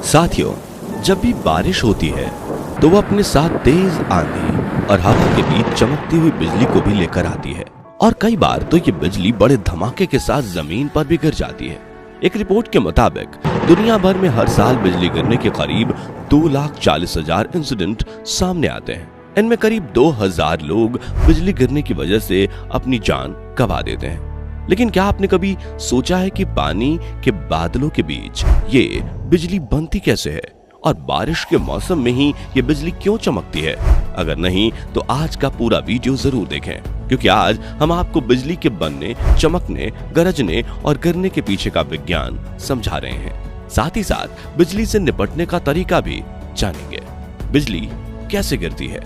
साथियों, जब भी बारिश होती है तो वो अपने साथ तेज आंधी और हवा के बीच चमकती हुई बिजली को भी लेकर आती है और कई बार तो ये बिजली बड़े धमाके के साथ जमीन पर भी गिर जाती है। एक रिपोर्ट के मुताबिक दुनिया भर में हर साल बिजली गिरने के करीब 2,40,000 इंसिडेंट सामने आते हैं। इनमें करीब 2,000 लोग बिजली गिरने की वजह से अपनी जान गंवा देते हैं। लेकिन क्या आपने कभी सोचा है कि पानी के बादलों के बीच ये बिजली बनती कैसे है और बारिश के मौसम में ही ये बिजली क्यों चमकती है? अगर नहीं तो आज का पूरा वीडियो जरूर देखें, क्योंकि आज हम आपको बिजली के बनने, चमकने, गरजने और गिरने के पीछे का विज्ञान समझा रहे हैं। साथ ही साथ बिजली से निपटने का तरीका भी जानेंगे। बिजली कैसे गिरती है?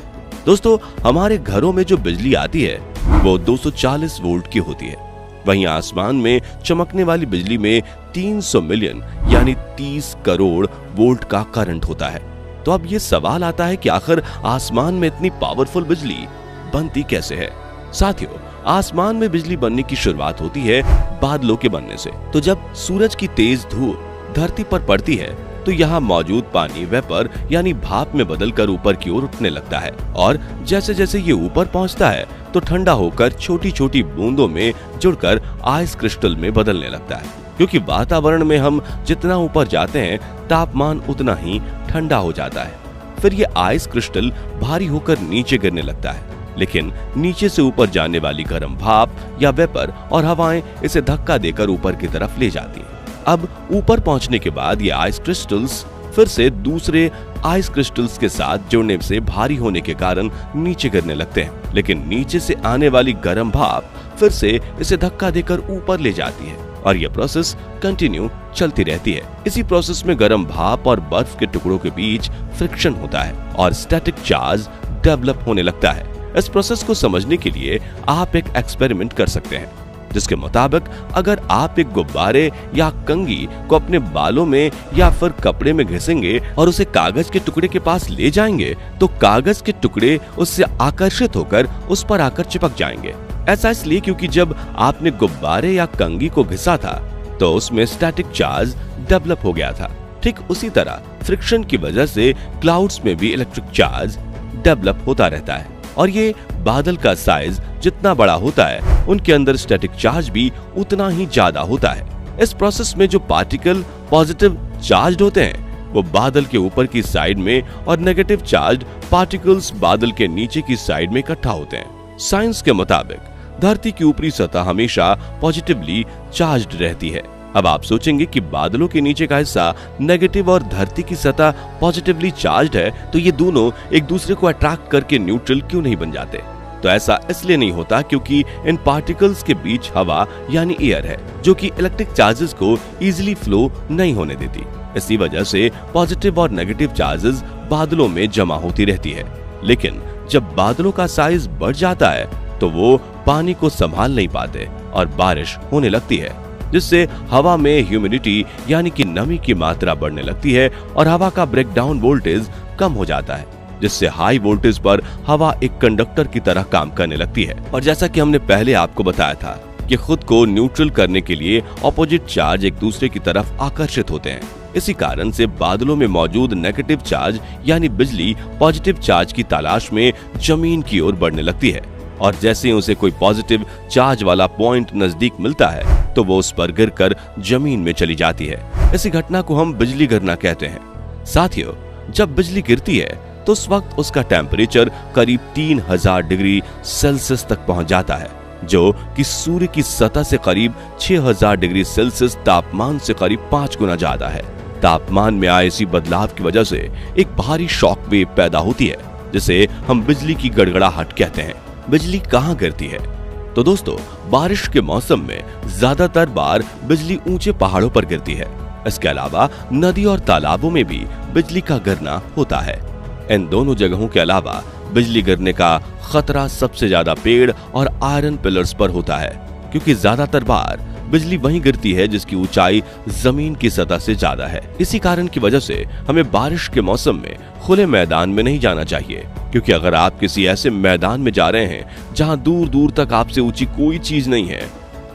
दोस्तों, हमारे घरों में जो बिजली आती है वो 240 वोल्ट की होती है। वहीं आसमान में चमकने वाली बिजली में 300 मिलियन यानी 30 करोड़ वोल्ट का करंट होता है। तो अब ये सवाल आता है कि आखिर आसमान में इतनी पावरफुल बिजली बनती कैसे है? साथियों, आसमान में बिजली बनने की शुरुआत होती है बादलों के बनने से। तो जब सूरज की तेज धूप धरती पर पड़ती है तो यहाँ मौजूद पानी वेपर यानी भाप में बदलकर ऊपर की ओर उठने लगता है और जैसे जैसे ये ऊपर पहुंचता है तो ठंडा होकर छोटी छोटी बूंदों में जुड़कर आइस क्रिस्टल में बदलने लगता है। क्योंकि वातावरण में हम जितना ऊपर जाते हैं तापमान उतना ही ठंडा हो जाता है। फिर ये आइस क्रिस्टल भारी होकर नीचे गिरने लगता है, लेकिन नीचे से ऊपर जाने वाली गर्म भाप या वेपर और हवाएं इसे धक्का देकर ऊपर की तरफ ले जाती हैं। अब ऊपर पहुंचने के बाद ये आइस क्रिस्टल्स फिर से दूसरे आइस क्रिस्टल्स के साथ जुड़ने से भारी होने के कारण नीचे गिरने लगते हैं, लेकिन नीचे से आने वाली गर्म भाप फिर से इसे धक्का देकर ऊपर ले जाती है और यह प्रोसेस कंटिन्यू चलती रहती है। इसी प्रोसेस में गर्म भाप और बर्फ के टुकड़ों के बीच फ्रिक्शन होता है और स्टैटिक चार्ज डेवलप होने लगता है। इस प्रोसेस को समझने के लिए आप एक एक्सपेरिमेंट कर सकते हैं, जिसके मुताबिक अगर आप एक गुब्बारे या कंघी को अपने बालों में या फिर कपड़े में घिसेंगे और उसे कागज के टुकड़े के पास ले जाएंगे तो कागज के टुकड़े उससे आकर्षित होकर उस पर आकर चिपक जाएंगे। ऐसा इसलिए क्योंकि जब आपने गुब्बारे या कंघी को घिसा था तो उसमें स्टैटिक चार्ज डेवलप हो गया था। ठीक उसी तरह फ्रिक्शन की वजह से क्लाउड्स में भी इलेक्ट्रिक चार्ज डेवलप होता रहता है और ये बादल का साइज जितना बड़ा होता है उनके अंदर स्टैटिक चार्ज भी उतना ही ज्यादा होता है। इस प्रोसेस में जो पार्टिकल पॉजिटिव चार्ज होते हैं वो बादल के ऊपर की साइड में और नेगेटिव चार्ज पार्टिकल्स बादल के नीचे की साइड में इकट्ठा होते हैं। साइंस के मुताबिक धरती की ऊपरी सतह हमेशा पॉजिटिवली चार्ज्ड रहती है। अब आप सोचेंगे कि बादलों के नीचे का हिस्सा नेगेटिव और धरती की सतह पॉजिटिवली चार्ज्ड है, तो ये दोनों एक दूसरे को अट्रैक्ट करके न्यूट्रल क्यों नहीं बन जाते? तो ऐसा इसलिए नहीं होता क्योंकि इन पार्टिकल्स के बीच हवा यानी एयर है, जो कि इलेक्ट्रिक चार्जेस को इजीली फ्लो नहीं होने देती। इसी वजह से पॉजिटिव और नेगेटिव चार्जेस बादलों में जमा होती रहती है। लेकिन जब बादलों का साइज बढ़ जाता है तो वो पानी को संभाल नहीं पाते और बारिश होने लगती है, जिससे हवा में ह्यूमिडिटी यानी कि नमी की मात्रा बढ़ने लगती है और हवा का ब्रेकडाउन वोल्टेज कम हो जाता है, जिससे हाई वोल्टेज पर हवा एक कंडक्टर की तरह काम करने लगती है। और जैसा कि हमने पहले आपको बताया था कि खुद को न्यूट्रल करने के लिए ऑपोजिट चार्ज एक दूसरे की तरफ आकर्षित होते हैं। इसी कारण से बादलों में मौजूद नेगेटिव चार्ज यानी बिजली पॉजिटिव चार्ज की तलाश में जमीन की ओर बढ़ने लगती है और जैसे ही उसे कोई पॉजिटिव चार्ज वाला पॉइंट नजदीक मिलता है तो वो उस पर गिरकर जमीन में चली जाती है। इसी घटना को हम बिजली गिरना कहते हैं। साथियों, जब बिजली गिरती है तो उस वक्त उसका टेम्परेचर करीब 3000 डिग्री सेल्सियस तक पहुंच जाता है, जो कि सूर्य की सतह से करीब 6000 डिग्री सेल्सियस तापमान से करीब 5 गुना ज्यादा है। तापमान में आए इसी बदलाव की वजह से एक भारी शॉक वेव पैदा होती है, जिसे हम बिजली की गड़गड़ाहट कहते हैं। बिजली कहाँ गिरती है? तो दोस्तों, बारिश के मौसम में ज्यादातर बार बिजली ऊंचे पहाड़ों पर गिरती है। इसके अलावा नदी और तालाबों में भी बिजली का गिरना होता है। इन दोनों जगहों के अलावा बिजली गिरने का खतरा सबसे ज्यादा पेड़ और आयरन पिलर्स पर होता है, क्योंकि ज्यादातर बार बिजली वहीं गिरती है जिसकी ऊंचाई जमीन की सतह से ज्यादा है। इसी कारण की वजह से हमें बारिश के मौसम में खुले मैदान में नहीं जाना चाहिए, क्योंकि अगर आप किसी ऐसे मैदान में जा रहे हैं जहां दूर दूर तक आपसे ऊंची कोई चीज नहीं है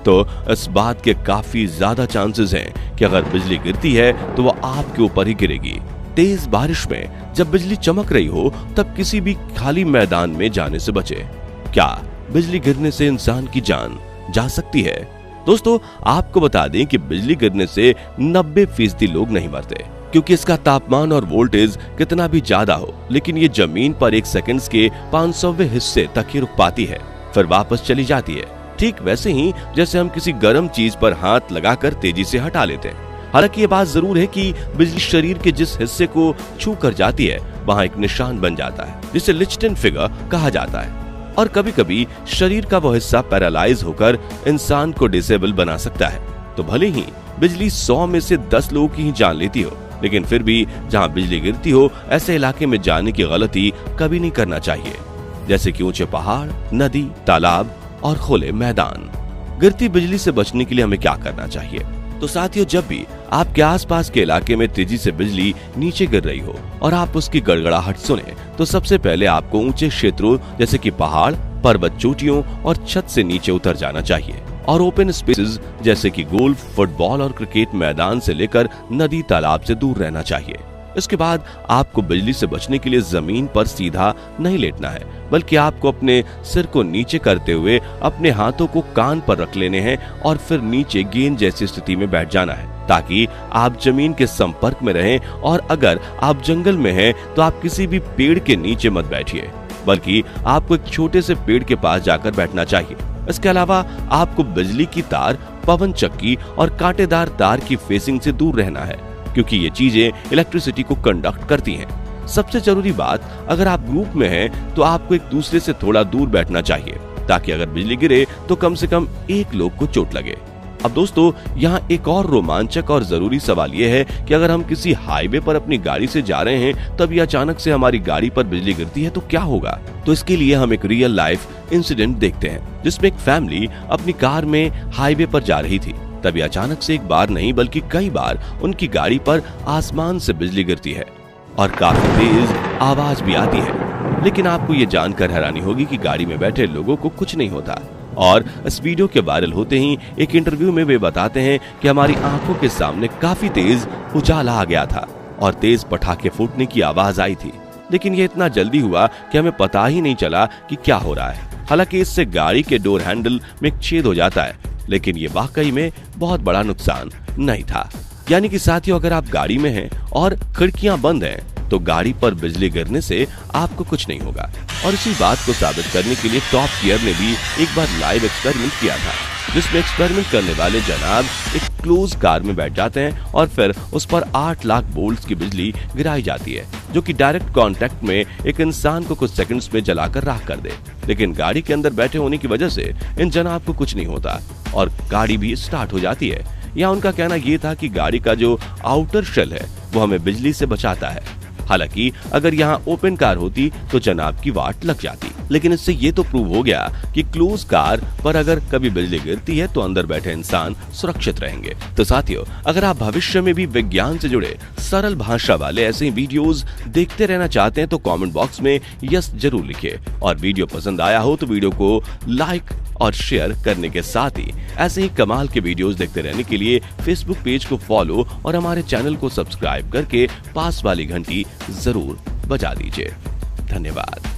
तो इस बात के काफी ज्यादा चांसेस हैं कि अगर बिजली गिरती है तो वो आपके ऊपर ही गिरेगी। तेज बारिश में जब बिजली चमक रही हो तब किसी भी खाली मैदान में जाने से बचे। क्या बिजली गिरने से इंसान की जान जा सकती है? दोस्तों, आपको बता दें कि बिजली गिरने से 90% लोग नहीं मरते, क्योंकि इसका तापमान और वोल्टेज कितना भी ज्यादा हो, लेकिन ये जमीन पर 1 सेकंड के 500वें हिस्से तक ही रुक पाती है, फिर वापस चली जाती है। ठीक वैसे ही जैसे हम किसी गर्म चीज पर हाथ लगाकर तेजी से हटा लेते हैं। हालांकि ये बात जरूर है कि बिजली शरीर के जिस हिस्से को छू कर जाती है वहां एक निशान बन जाता है, जिसे लिच्टेन फिगर कहा जाता है। और कभी कभी शरीर का वो हिस्सा पैरालाइज होकर इंसान को डिसेबल बना सकता है। तो भले ही बिजली 100 में से 10 लोगों की ही जान लेती हो, लेकिन फिर भी जहां बिजली गिरती हो ऐसे इलाके में जाने की गलती कभी नहीं करना चाहिए, जैसे कि ऊंचे पहाड़, नदी, तालाब और खुले मैदान। गिरती बिजली से बचने के लिए हमें क्या करना चाहिए? तो साथियों, जब भी आपके आसपास के इलाके में तेजी से बिजली नीचे गिर रही हो और आप उसकी गड़गड़ाहट सुने, तो सबसे पहले आपको ऊंचे क्षेत्रों जैसे कि पहाड़, पर्वत चोटियों और छत से नीचे उतर जाना चाहिए और ओपन स्पेसेस जैसे कि गोल्फ, फुटबॉल और क्रिकेट मैदान से लेकर नदी, तालाब से दूर रहना चाहिए। इसके बाद आपको बिजली से बचने के लिए जमीन पर सीधा नहीं लेटना है, बल्कि आपको अपने सिर को नीचे करते हुए अपने हाथों को कान पर रख लेने हैं और फिर नीचे गेंद जैसी स्थिति में बैठ जाना है, ताकि आप जमीन के संपर्क में रहें। और अगर आप जंगल में हैं तो आप किसी भी पेड़ के नीचे मत बैठिए, बल्कि आपको एक छोटे से पेड़ के पास जाकर बैठना चाहिए। इसके अलावा आपको बिजली की तार, पवन चक्की और कांटेदार तार की फेसिंग से दूर रहना है, क्योंकि ये चीजें इलेक्ट्रिसिटी को कंडक्ट करती हैं। सबसे जरूरी बात, अगर आप ग्रुप में हैं तो आपको एक दूसरे से थोड़ा दूर बैठना चाहिए, ताकि अगर बिजली गिरे तो कम से कम एक लोग को चोट लगे। अब दोस्तों, यहाँ एक और रोमांचक और जरूरी सवाल ये है कि अगर हम किसी हाईवे पर अपनी गाड़ी से जा रहे हैं तभी अचानक से हमारी गाड़ी पर बिजली गिरती है तो क्या होगा? तो इसके लिए हम एक रियल लाइफ इंसिडेंट देखते हैं, जिसमें एक फैमिली अपनी कार में हाईवे पर जा रही थी। तभी अचानक से एक बार नहीं बल्कि कई बार उनकी गाड़ी पर आसमान से बिजली गिरती है और काफी तेज आवाज भी आती है। लेकिन आपको ये जानकर हैरानी होगी कि गाड़ी में बैठे लोगों को कुछ नहीं होता। और इस वीडियो के वायरल होते ही एक इंटरव्यू में वे बताते हैं कि हमारी आंखों के सामने काफी तेज उजाला आ गया था और तेज पटाखे फूटने की आवाज आई थी, लेकिन ये इतना जल्दी हुआ कि हमें पता ही नहीं चला कि क्या हो रहा है। हालांकि इससे गाड़ी के डोर हैंडल में एक छेद हो जाता है, लेकिन ये वाकई में बहुत बड़ा नुकसान नहीं था। यानी कि साथियों, अगर आप गाड़ी में हैं और खिड़कियां बंद हैं तो गाड़ी पर बिजली गिरने से आपको कुछ नहीं होगा। और इसी बात को साबित करने के लिए टॉप गियर ने भी एक बार लाइव एक्सपेरिमेंट किया था, जिसमें एक्सपेरिमेंट करने वाले जनाब एक क्लोज कार में बैठ जाते हैं और फिर उस पर 8 लाख वोल्ट्स की बिजली गिराई जाती है, जो कि डायरेक्ट कांटेक्ट में एक इंसान को कुछ सेकंड्स में जलाकर राख कर दे। लेकिन गाड़ी के अंदर बैठे होने की वजह से इन जनाब को कुछ नहीं होता और गाड़ी भी स्टार्ट हो जाती है। यहाँ उनका कहना ये था कि गाड़ी का जो आउटर शेल है वो हमें बिजली से बचाता है। हालांकि अगर यहाँ ओपन कार होती तो जनाब की वाट लग जाती, लेकिन इससे ये तो प्रूव हो गया कि क्लोज कार पर अगर कभी बिजली गिरती है तो अंदर बैठे इंसान सुरक्षित रहेंगे। तो साथियों, अगर आप भविष्य में भी विज्ञान से जुड़े सरल भाषा वाले ऐसे ही वीडियोस देखते रहना चाहते हैं तो कमेंट बॉक्स में यस जरूर लिखिए। और वीडियो पसंद आया हो तो वीडियो को लाइक और शेयर करने के साथ ही ऐसे ही कमाल के वीडियोस देखते रहने के लिए फेसबुक पेज को फॉलो और हमारे चैनल को सब्सक्राइब करके पास वाली घंटी जरूर बजा दीजिए। धन्यवाद।